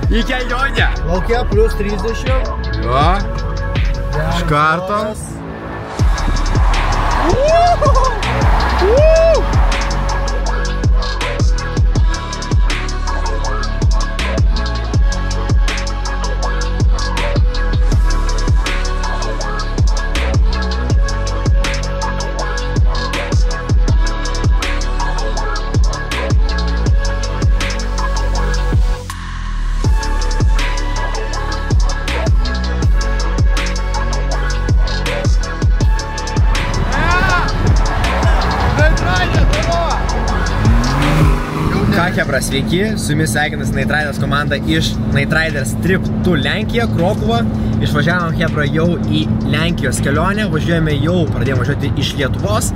Į kelionę. Laukia plus 30. Jo. Iš karto. Hebra, sveiki, su jumis sveikinasi Night Riders komanda iš Night Riders Trip to Lenkija, Krokuva. Išvažiavom Hebra jau į Lenkijos kelionę, pradėjome važiuoti iš Lietuvos,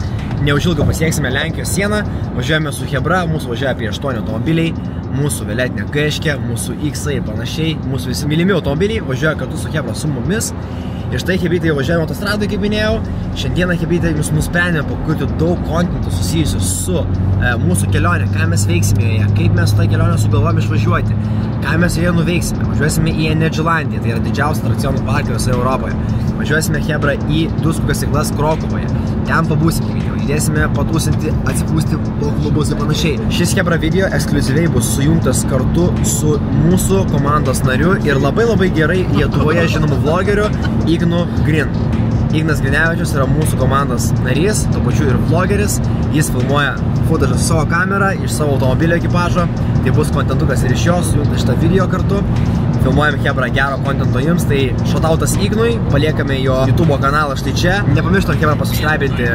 neužilgo pasieksime Lenkijos sieną, važiuojame su Hebra, mūsų važiuoja apie 8 automobiliai, mūsų vėletinė Kaiškė, mūsų X-ai ir panašiai, mūsų visi mylimi automobiliai važiuoja kartu su Hebra su mumis. Ir štai Hebrytė važiavimo autostradai, kaip minėjau. Šiandieną Hebrytė jūs nusprendėme pakurti daug kontentų susijusių su mūsų kelionė, ką mes veiksime joje, kaip mes tą kelionę sugalvojame išvažiuoti, ką mes joje nuveiksime. Važiuosime į Energylandiją, tai yra didžiausia atrakcionų parkai visoje Europoje. Važiuosime Hebra į Duskų kasyklas Krokuvoje. Ten pabūsime video, judėsime patūsinti, atsipūsti po klubus ir panašiai. Šis Hebra video ekskliuzyviai bus sujungtas kartu su mūsų komandos nariu ir labai gerai Lietuvoje žinomu vlogeriu Ignu Green. Ignas Grinevičius yra mūsų komandos narys, tuo pačiu ir vlogeris. Jis filmuoja footažą su savo kamerą, iš savo automobilio ekipažo. Tai bus kontentukas ir iš jos, sujungtas šitą video kartu. Filmuojame Hebra gero kontento jums, tai shoutoutas Ignui, paliekame jo YouTube kanalą štai čia. Nepamirštam Hebra pasubscribinti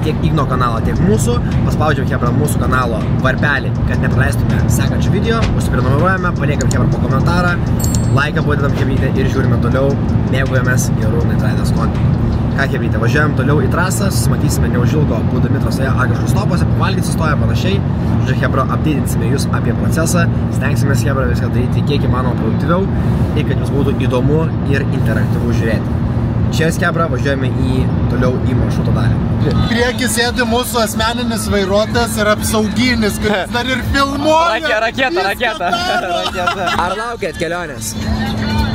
tiek Igno kanalą, tiek mūsų. Paspaudžiam Hebra mūsų kanalo varpelį, kad nepraleistume sekančių video. Užsiprenumeruojame, paliekam Hebra po komentarą, laiką padedam Hebrytę ir žiūrime toliau, mėgaujamės gerų Night Riders kontentų. Ką Hebrytė, važiuojam toliau į trasą, susimatysime neužilgo, būdami trasoje ar kažkur stopuose, pavalgyti sustoja panašiai. Žodžiu, Hebra, apdėdinsime jūs apie procesą, stengsimės Hebra viską daryti kiek įmanoma produktyviau ir kad jums būtų įdomu ir interaktyvu žiūrėti. Čia Hebra, važiuojame toliau į maršruto dalį. Priekį sėdi mūsų asmeninis vairuotojas ir apsauginis, kuris dar ir filmuoja. Raketa. Ar laukėt kelionės?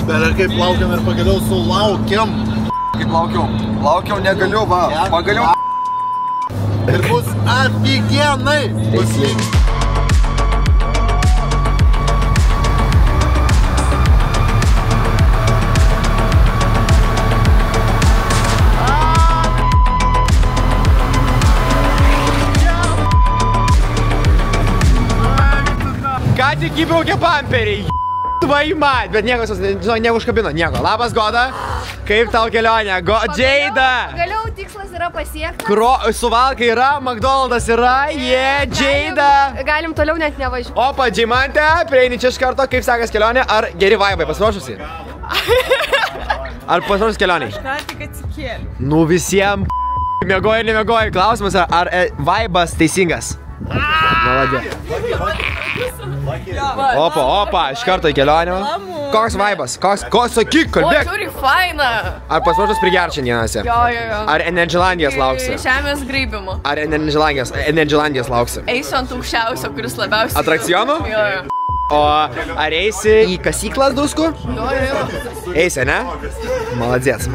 Bet kaip laukiam ir pagaliau sulaukiam. Kaip laukiau, negaliu, va, pagaliau. Ir bus afigienai. Ką tik įbraukė pamperiai, vaimat, bet niekas, neužkabino, nieko. Labas, Goda. Kaip tau kelionė? Džeida! Pagaliau tikslas yra pasiektas. Suvalkai yra, McDonald's yra, Džeida! Galim toliau net nevažiuoti. Opa, Džeimantė, prieini čia iš karto, kaip sekas kelionė, ar geri vaibai, pasiruošusi? Ar pasiruošus kelioniai? Aš ką tik atsikėliu. Nu visiems mėgoji ir nemėgoji. Klausimas, ar vaibas teisingas? Maladė. Opa, iš karto į kelionę. Koks vaibas? Koks sakyk, kalbėk? O, žiūri, faina. Ar pasiruošus prigerti šiandienose? Jo. Ar Energylandijos lauksi? Žemės graibimo. Ar Energylandijos lauksi? Eisiu ant aukščiausio, kuris labiausiai. Atrakcionų? Jo. O ar eisi į kasyklas Duskų? Jo. Eisi, ne? Maladės.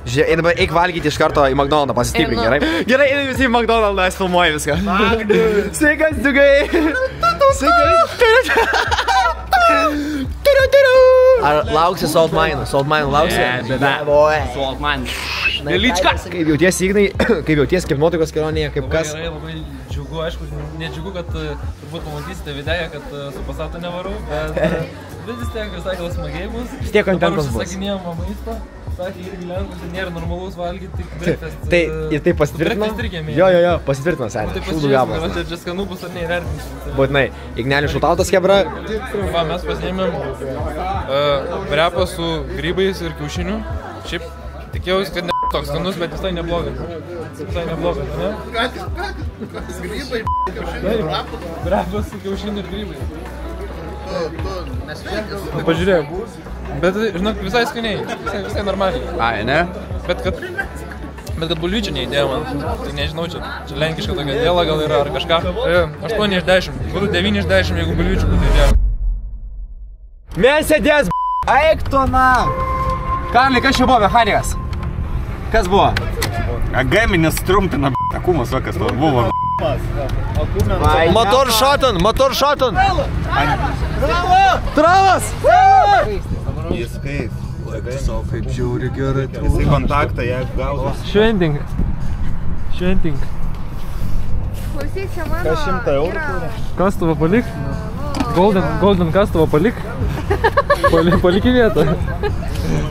Žiūrėk, dabar eik valgyti iš karto į McDonald's, pasistiprink, gerai? Gerai, einu visi į McDonald's, aš filmuoju viską. Sveikas, Dugai! Ar lauksi Salt Mine? Salt Mine lauksi? Salt Mine. Nelička! Kaip jauties, Ignai? Kaip jauties, kaip nuotaikos kelionėje, kaip kas? Gerai, labai džiugu, aišku, nedžiugu, kad turbūt pamatysite videoje, kad su Passatu nevarau, bet vis tiek visai gal smagiai bus. Vis tiek kontentas bus. Užsisakinėjom maisto, sakė irgi lengvas, nėra normalus valgyti, tik breakfast. Tai ir tai pasitvirtino? Jo, pasitvirtino, seniai. Šūdų gabalas. Tai čia skanu bus ar neįvertinsim. Būtinai. Ignelių šutautas, Hebra. Va, mes pasiėmėm vrepą su grybais ir kiaušiniu. Šiaip tikėjausi, kad ne toks skanus, bet visai neblogas. Ne? Grybai, Vrepas su kiaušiniu ir grybai. Tu Pažiūrėjau. Bet, žinok, visai skaniai. Visai normaliai. Ai, ne? Bet kad bulvyčių neįdėjo man, tai nežinau, čia lenkiška tokia dėla gal yra ar kažką. 8 iš 10, būtų 9 iš 10, jeigu bulvyčių būtų įdėjo. Mercedes, eik tu na. Karli, kas čia buvo mechanikas? Kas buvo? Gaminis trumpina, akumas, va kas to buvo. Motor šatan. Travas! Jis kaip, kaip žiūri gerai. Jisai kontaktą, jeigu gaudo. Šventing. Klausyk, čia mano... Kas 100 eurų turi? Kastuvą palik. Golden kastuvą palik. Palik į vietą.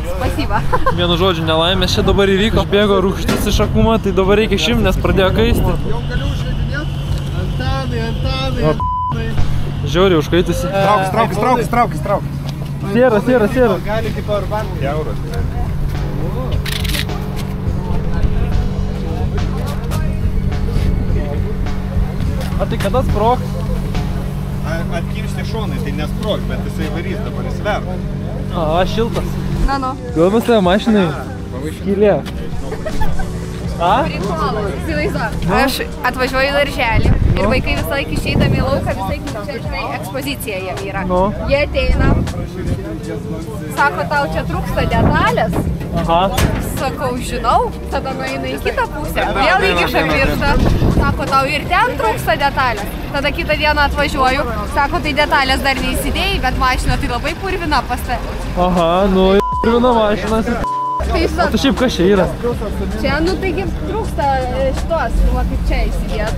Spasiba. Vienu žodžiu, nelaimės čia dabar įvyko. Bėgo rūgštis iš akumo, tai dabar reikia šimt, nes pradėjo kaisti. Jau galiu užvedinėt? Antanai. Žiauriai užkaitusi. Traukis. Sėra. Gali kaip arban. Euros. A tai kada sprog? Atkiršti šonai, tai nesprog, bet jisai varys dabar įsver. A, šiltas. Nu. Galbūt tave mašinai skylė. A? Prikolas, įsivaizduok. Aš atvažiuoju į darželį ir vaikai visą laiką išeidami į lauką, visą laiką čia, žinai, ekspozicija jie yra. Nu. Jie ateina, sako, tau čia trūksta detalės. Aha. Sakau, žinau, tada nueina į kitą pusę, vėl įkiša pirštą, sako, tau ir ten trūksta detalės. Tada kitą dieną atvažiuoju, sako, tai detalės dar neįsidėjai, bet mašina tai labai purvina pas tave. Aha, nu, purvina mašinas. Tai O tu šiaip kas čia yra? čia, nu, taigi trūksta šitos, va, kaip čia įsidėt.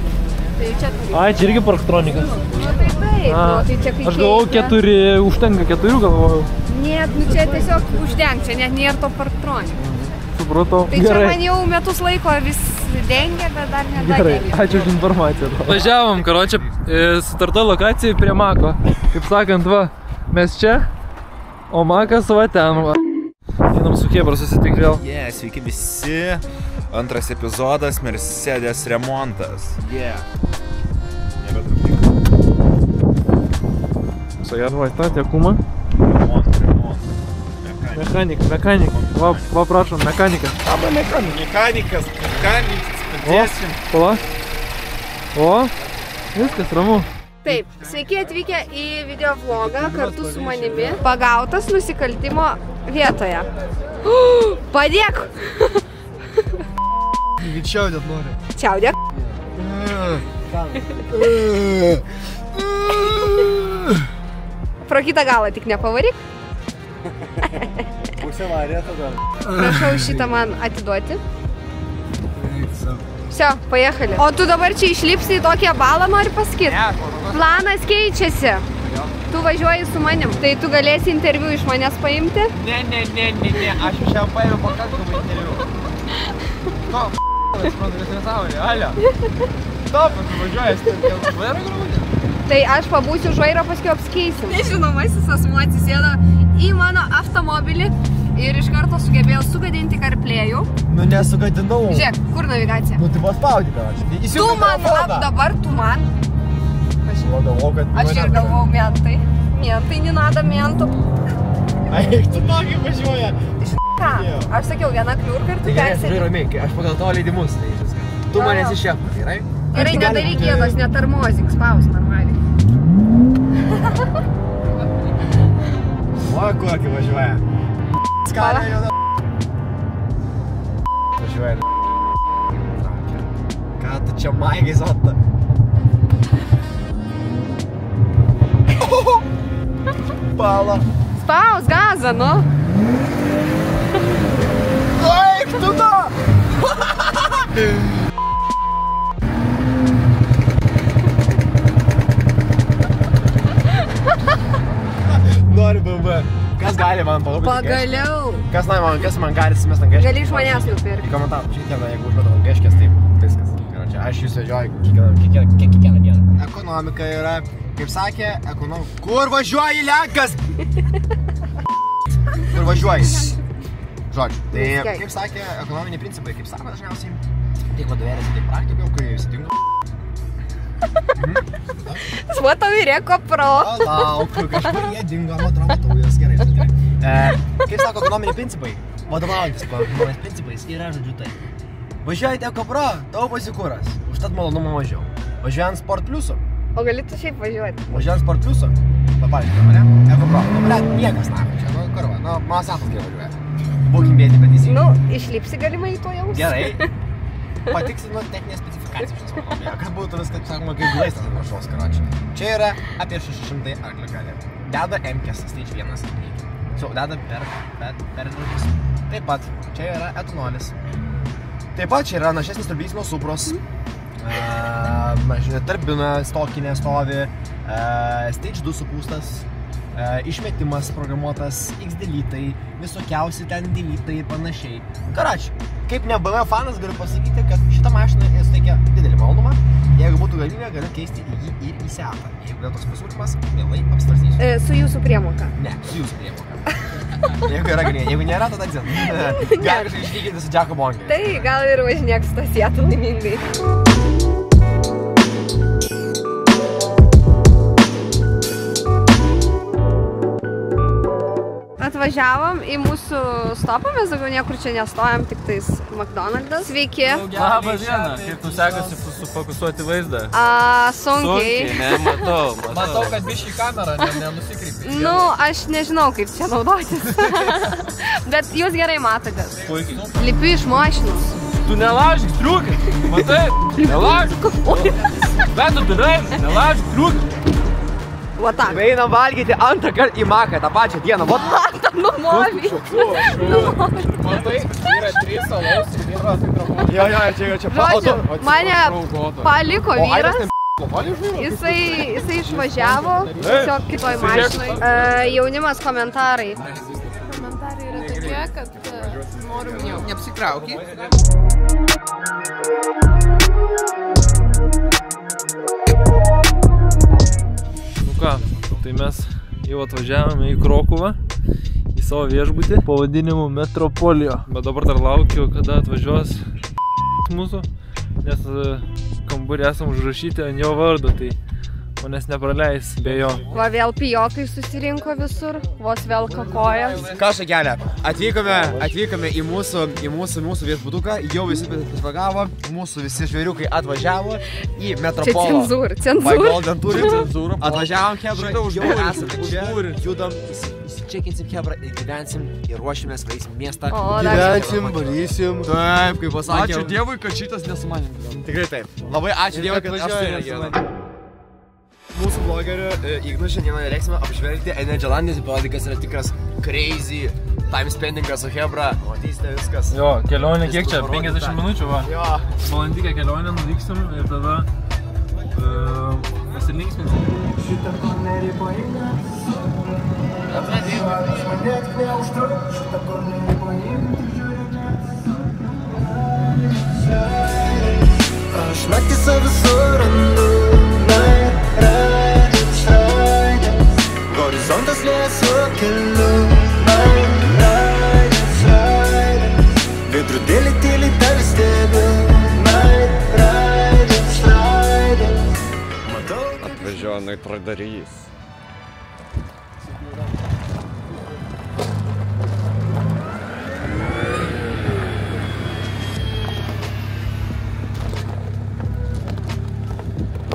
Tai čia turi. Ai, čia irgi parktronikas. Nu, tai taip, nu, tai čia kai Aš galvojau, užtenka 4 galvojau. Net, nu čia tiesiog uždenk, čia net nėra to parktroniko. Supratau. Tai čia man jau metus laiko vis dengia, bet dar Gerai, nedadengia. ačiū už informaciją. Važiavom, karočią, sutarta lokacijai prie Mako. Kaip sakant, va, mes čia, o Makas va ten, va. Einam su Chebra susitikti vėl. Sveiki visi. Antras epizodas, Mercedes remontas. Соярвай, тати, акума. Механик. Va, prašom, mechanikas. Mechanikas, spėdėsim. Pala. O, viskas ramu. Taip, sveiki atvykę į video vlogą kartu su manimi. Pagautas nusikaltimo vietoje. Padėk! Čiaudėt nori. Čiaudėk. Pro kitą galą tik nepavaryk. Pusė varė tada. Prašau šitą man atiduoti. Все, поехали. O tu dabar čia išlipsi į tokią balą, nori pasakyti? Planas keičiasi. Tu važiuoji su manim. Tai tu galėsi interviu iš manęs paimti? Ne, aš iš jau paėmiau pakankamai interviu. No, aš nesąmonė, alio. Stop, tu važiuojas, tai vairo grūdė. Tai aš pabūsiu už vairo, paskui apskeisim. Nežinomasis asmuo atsisėdo į mano automobilį ir iš karto sugebėjo sugadinti karplėjų. Nu, nesugadinau. Žiūrėk, kur navigacija? Nu, tai paspaudė, ką aš. Tu man, dabar tu man. Aš ir galvau mentai. Mentai, nenada mentų. Eik, tu tokį važiuoja. Ką? Aš sakiau, viena kliurka ir tu Tai gerai, persėdi. žai ramiai, aš pagal tavo leidimus. Tai viską. Tu manęs iš šefą, gerai? Gerai, nedaryk gėdos, netarmozik, spaus normaliai. O, kokį važiuoja. Skalė juoda. Važiuoja. Ką tu čia maigai zota? Pala. Spaus gazą, nu. Eik, tu da! Noriu BB. Kas gali man palabyti? Pagaliau. Kas man gali atsimest ant geškės? Gali iš manęs nupirkti. Į komentarą, šiandien, jeigu užmetam ant geškės, tai viskas. Aš jūs vežioju kiekvieną dieną. Ekonomika yra, kaip sakė, Kur važiuoji, Lenkas? Kur važiuoji? Žodžiu, tai kaip sakė, ekonominiai principai, kaip sako dažniausiai, tiek vadovėlėse, tiek praktikoje, kai sutinka. Sva tau įrėko pro. Lauk, kažkur jie dingo, matau, jas gerai. Kaip sako, ekonominiai principai, vadovaujantis ekonominiais principais yra, žodžiu, tai. Važiuojate Ekopro, tauposi kuras, užtat malonumo mažiau. Važiuojant Sport Pliuso. O gali tu šiaip važiuoti? Važiuojant Sport Pliuso, pavyzdžiui, mane, ekopro, niekas nako čia, karva, mano senas gerai važiuoja. Būkim bėti, bet įsivaizduoju. Nu, išlipsi galimai to jaus. Gerai. Patiksinu techninę specifikaciją šitas automobilio, kad būtų viskas, sakoma, kaip glaistas ant viršaus, karočiui. Čia yra apie 600 arklio galių. Deda M-kės, stage 1 į priekį. Deda per draugus. Taip pat, čia yra etanolis. Taip pat čia yra našesnis turbizmo Supros. Turbina stokinė stovi. Stage 2 supūstas. Išmetimas programuotas, X-delytai, visokiausi ten delytai ir panašiai. Karočiui, kaip ne BMW fanas galiu pasakyti, kad šitą mašiną suteikia didelį malonumą. Jeigu būtų galimybė, galiu keisti jį ir į Seatą. Jeigu yra toks pasiūlymas, mielai apsvarstysiu. Su jūsų priemoka? Ne, su jūsų priemoka. Jeigu yra galimybė, jeigu nėra, tada dzin. Gali kažkaip išlyginti su Džeko Bonkiu. Tai gal ir važinėk su tą Seatą laimingai. Atvažiavom į mūsų stopą, mes daugiau niekur čia nestojam, tik tais McDonald's. Sveiki. Labas diena, kaip tu sekasi sufokusuoti vaizdą? Sunkiai. Ne, matau. Matau, kad biškį kamerą nenusikrypi. Nu, aš nežinau, kaip čia naudotis. Bet jūs gerai matotės. Puikiai. Lipiu iš mašinos. Tu nelaužyk striukai, matai? Nelaužyk. Bet tu darai, nelaužyk striukai. Va tak. Einam valgyti antrą kartą į Maką tą pačią dieną. Numoviai. Matai, yra 3 salaus ir yra Jo, čia. Žodžiu, mane paliko vyras. Jisai išvažiavo, tiesiog kitoj mašinoj. Jaunimas komentarai. Komentarai yra tokie, kad noriu neapsikrauki. Ką, tai mes jau atvažiavome į Krokuvą, į savo viešbutį pavadinimu Metropolio. Bet dabar dar laukiu, kada atvažiuos mūsų, nes kambarį esam užrašyti ant jo vardo, tai manęs nepraleis be jo. Va vėl pijokai susirinko visur, vos vėl kakoja. Ką šakelė, atvykome į mūsų viešbutuką, jau visi pasipagavo, mūsų visi žvėriukai atvažiavo į Metropolo. Čia cenzūra. Atvažiavom, Hebra, jau esame čia, judam, įsičekinsim, Hebra, ir gyvensim, ir ruošimės, valysim miestą. Gyvensim, valysim. Taip, kaip pasakėm. Ačiū Dievui, kad šitas nesumanėm. Tikrai taip. Labai ačiū Dievui, kad aš tai nesumanėm. Mūsų blogeriu Ignu šiandieną reiksime apžvelgti Energylandės, parodyti, kas yra tikras crazy time spendingas su Hebra. Matysite viskas. Jo, kelionė kiek čia? 50 minučių, va. Jo. Valandikę kelionę nuvyksim ir tada pasilinksminsim. Šitą kornerį paimk. Manęs neužtruk, šitą kornerį paimk. Aš naktį save surandu. Horizontas lėsu keliu. Veidrodėlį tyliai tave stebiu. Atvažiuoja tradarys.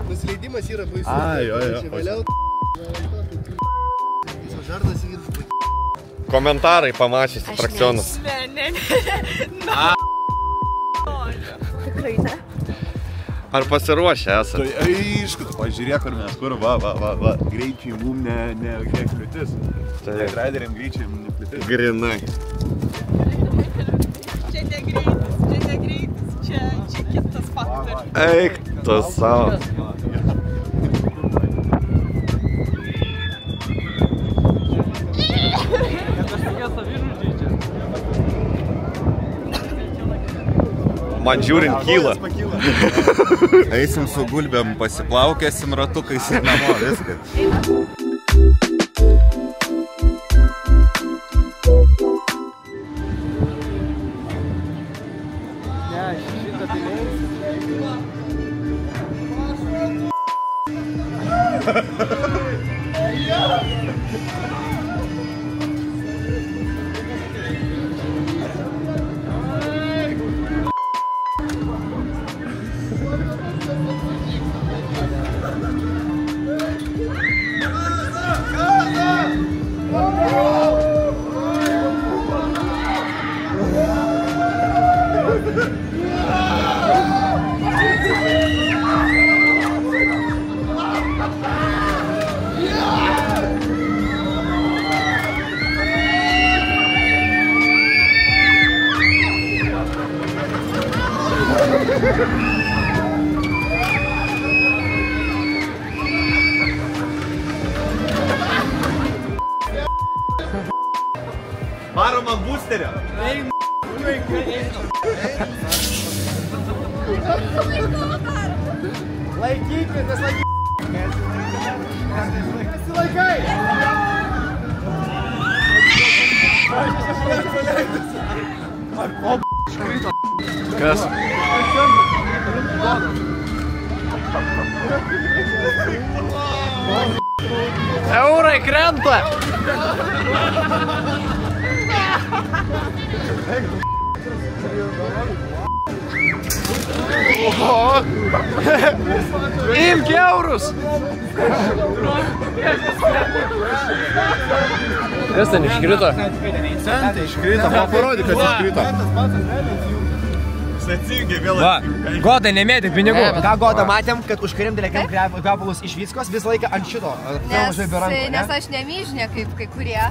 Nusileidimas yra baisus. Jo. Vėliau žardas ir... Komentarai pamačius atrakcionus. Ne. Tikrai ne. Ar pasiruošę esate? Tai aišku, tu pažiūrėk, kur mes, kur, va, greičiai mum ne kliūtis. Tai raideriam greičiai ne kliūtis. Grinai. Čia ne greitis, čia kitas faktorius. Eik, tu savo. Man žiūrint kyla. Eisim su gulbėm, pasiplaukėsim ratukais ir namo, viskas. Laikykis, neslaikyk. Nesilaikai. Kas? Eurai krenta! Imk eurus! Kas ten iškrito? Centai iškrito, man parodyk, kad iškrito. Sacingai vėl Va, Goda nemėdė pinigų. Ką Goda matėm, kad užkarim dėlėkiam kvepalus iš Vyckos visą laiką ant šito. Nes aš nemyžnė kaip kai kurie.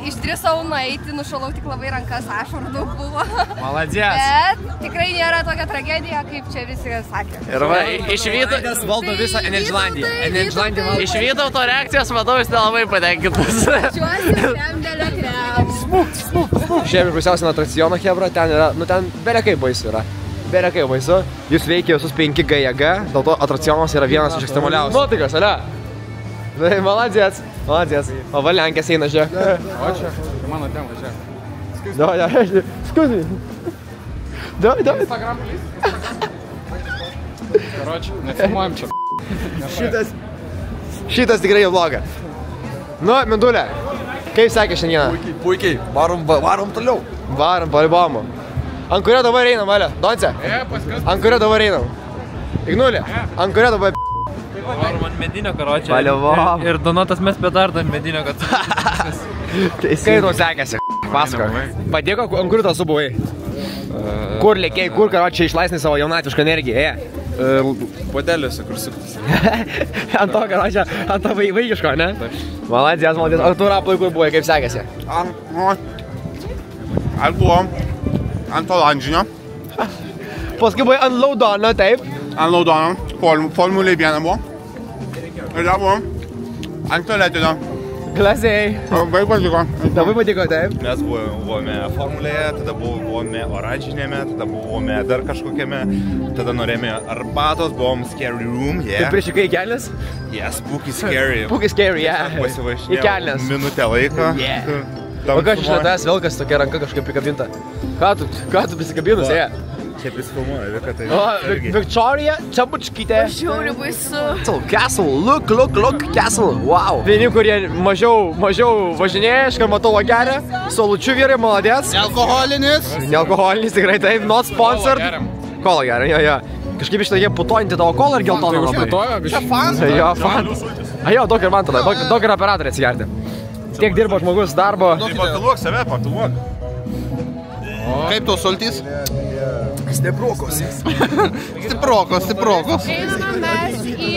Išdrįsau nueiti, nušalau tik labai rankas, ašarų daug buvo. Maladės. Bet tikrai nėra tokia tragedija, kaip čia visi sakė. Ir va, iš Vytautas valdo visą Energylandiją. Iš Vytauto reakcijos, matau, jis nelabai patenkintas. Čiuosi krem dėlė krem. Šiaip pusiausiai atrakciono hebra, ten yra, nu ten berekai baisu yra. Berekai baisu. Jūs veikia visus 5G jėga, dėl to atrakcionas yra vienas iš ekstremaliausių. Nuotikas, ale? Tai maladės, maladės. O va Lenkės eina, žiūrėk. O čia, mano tema, žiūrėk. Davai, skuzi. Davai. Instagram plys. Karoči, nefilmuojam čia. Šitas tikrai jau bloga. Nu, Mindulė, kaip sekė šiandieną? Puikiai, varom toliau. Varom, palibomu. Ant kurio dabar einam, Valė? Donce? Ant kurio dabar einam? Ignulė? Ant kurio dabar Varom ant medinio, karočią. Paliuvom. Ir Donatas mes petardą ant medinio, kad... Kaip tau sekėsi? Pasako. Padėko, ant kur tu buvai? Kur lėkėjai, kur karočią išlaisnai savo jaunatišką energiją? Podeliuose, kur suktis. Ant to karočią, ant to vaikiško, ne? Maladės, maladės. Ar tu raplai kur buvai, kaip sekėsi? Aš buvom ant olandžinio. Paskui buvai ant Laudono, taip? Ant Laudono, Formulė 1 buvo. Ir dar buvom ant tualetinio. Klasiai. Labai patiko. Labai patiko, taip? Mes buvome Formulėje, tada buvome oranžinėme, tada buvome dar kažkokiame, tada norėjome arbatos, buvom Scary Room, Tu prišikai į kelnes? Yes, Spooky Scary. Spooky Scary, yeah. Į Pasivažinėjau kelnes. minutę laiko. O ką iš tavęs vilkas tokia ranka kažkaip prikabinta? Ką tu prisikabinus, ėja? Čia prisifilmuoja, Vika, tai... O, Victoria Čabučkytė. Žiauri baisu. Castle, look, Castle, wow. Vieni, kurie mažiau važinėja, aš matau lagerę, solučių vyrai, maladės. Nealkoholinis, tikrai taip, not sponsored. Kola gerai, jo. Kažkaip iš to jie putojantį tavo kolą ir geltoną labai. Čia fan. Jo, fan. Jo, daug ir man tada, daug ir operatoriai atsigerti. Tiek dirbo žmogus darbo. Papiluok save, papiluok. Kaip tos sultys? Stiprokos. Stiprokos. Einame mes į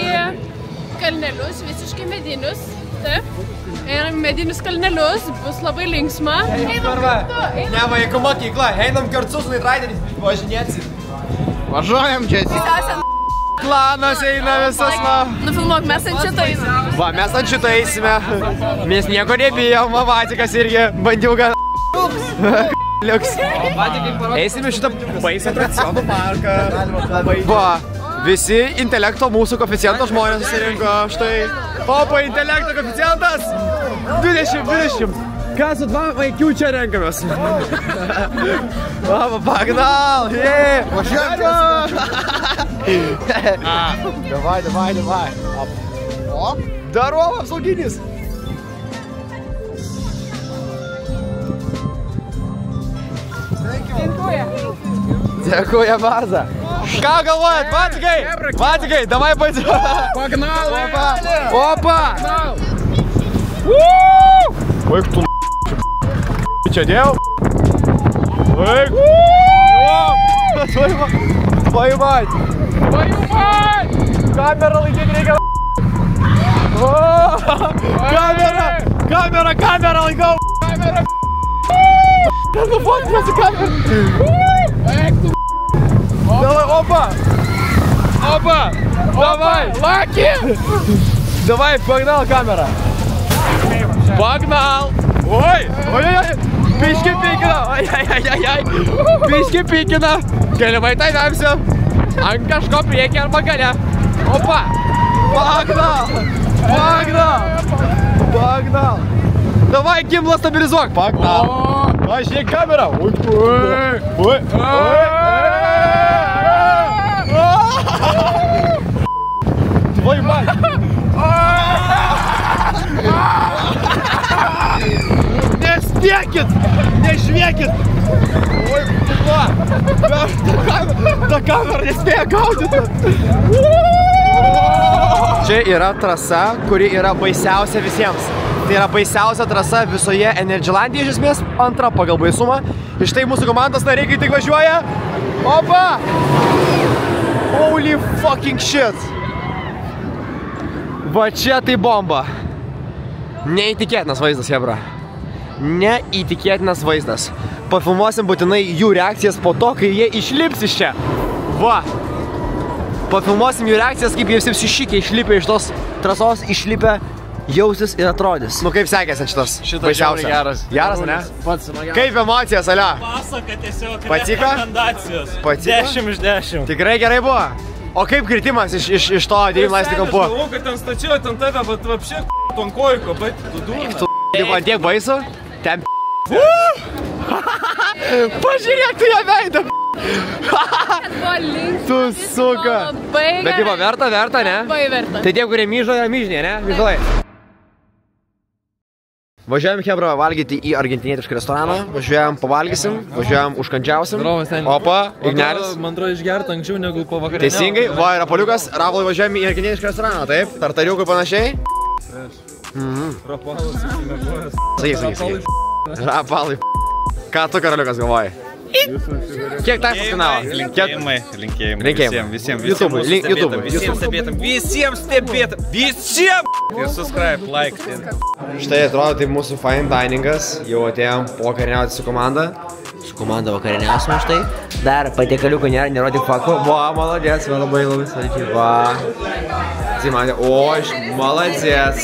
kalnelius, visiškai medinius. Taip. Einam medinius kalnelius, bus labai linksma. Einam kartu. Ne vaikų mokykla, einam kartu su Nitraideriais važinėti. Važiuojam, Jesse. Planas eina visas, va. Nufilmuok, mes ant šito einam. Va, mes ant šito eisime. Mes nieko nebijom, va, Vatikas irgi bandiuga. Liuks. Eisime šitą baisą atrakcionų parką. Va, visi intelekto mūsų koeficiento žmonės susirinko. Štai. Opa, intelekto koeficientas. 20. Ką su 2 IQ čia renkamės? Va, pagnal. Davai. O, darova apsauginis. Dėkuoja Marza. Ką galvojat, Vatikai, davai baidžiu. Pagnal, Opa. Vaik tu čia dėjau. Vaik. Paimai. Kamerą laikyti reikia. Kamera laikau. Nufotkasi kamerą. Davai, opa. Davai. Laki. Davai, pagnal kamerą. Pagnal. Oi. Biški pykina. Ai. Biški pykina. Galimai tai vemsiu. Ant kažko priekį arba gale. Opa. Pagdal. Davai, gimlą stabilizuok. Pagdal. Važiai kamerą. Ui. Tvoj man. Nespėkit. Nežviekit. Oi, va. Ta kamera nespėja gaudyti. Čia yra trasa, kuri yra baisiausia visiems. Tai yra baisiausia trasa visoje Energylandijoje iš esmės, antra pagal baisumą. Ir štai mūsų komandos nariai, kai tik važiuoja. Opa! Holy fucking shit! Va čia tai bomba. Neįtikėtinas vaizdas, hebra. Neįtikėtinas vaizdas. Pafilmuosim būtinai jų reakcijas po to, kai jie išlips iš čia. Va! Pafilmuosim jų reakcijas, kaip jie visi sušikė išlipę iš tos trasos, išlipę jausis ir atrodys. Nu kaip sekėsi šitas baisiausia? Geras. Geras, ne? Pats man geras. Kaip emocijos, ale? Pasaka tiesiog rekomendacijos. Patiko? 10 iš 10. Tikrai gerai buvo? O kaip kritimas iš to 9 laisvį kampu? Aš galvoju, kad ten stačiau, ten tave, bet vapšė tonkojko, bet tu durna. Tu man tiek baisu? Ten pažiūrėk, tu ją veidą. Tu suka. Bet tai buvo verta, ne? Labai verta. Tai tie, kurie myžo, yra myžnė, ne? Myžlai. Važiuojam, hebra, valgyti į argentinietišką restoraną. Važiuojam, pavalgysim. Važiuojam, užkandžiausim. Opa, Ignelis. Man atrodo išgerti anksčiau negu po vakarėnio. Teisingai, va, yra poliukas. Rapolai, važiuojam į argentinietišką restoraną, taip? Tartariukui panašiai. Rapalas įsimėgojas. Sakyk. Rapalai. Ką tu, karaliukas, galvoji? Kiek taksas kainavo? Linkėjimai. Visiems. Ir subscribe, like. Štai atrodo, tai mūsų fine diningas. Jau atėjom vakarieniauti su komanda. Su komanda vakarieniausime štai. Dar patiekaliukų nėra tik fakų. Va, maladės, labai saldžiai. Va. Atsimanė, o, maladės.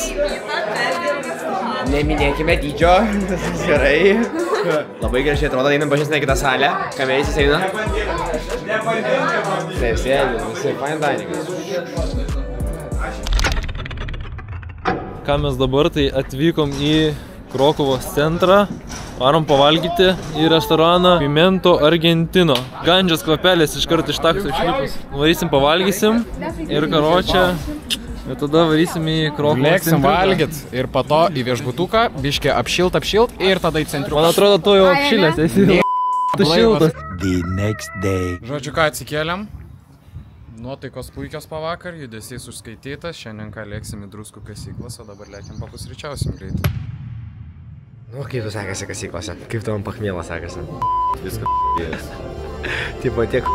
Neminėkime dydžio. Gerai. Labai gražiai atrodo, einam pažiūrėsime kitą salę. Kame jis eina? Taip, sėdė, visi fine diningas. Ką mes dabar, tai atvykom į Krokuvos centrą. Varom pavalgyti į restoraną Pimento Argentino. Gandžios kvapelės iškart iš takso išlipus. Varysim, pavalgysim ir karočią. Ir tada varysim į Krokuvos centrą. Lėksim valgyt ir po to į viešbutuką, biškį apšilt ir tada į centriuką. Man atrodo, tu jau apšilęs esi. Tu šiltas. The next day. Žodžiu, ką atsikėlėm. Nuotaikos puikios pavakar, judesys užskaitytas. Šiandien ką lėksim į druskų kasyklas, o dabar lėkim papusryčiausim greitai. Nu, kaip tu sekasi kasyklose? Kaip tau pachmėlas sekasi? Viskas p***ės. Tipo tiek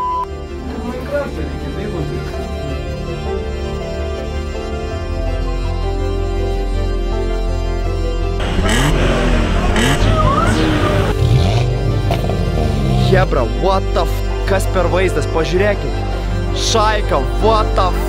Hebra, what the f... Kas per vaizdas? Pažiūrėkit. Šaika, what the f...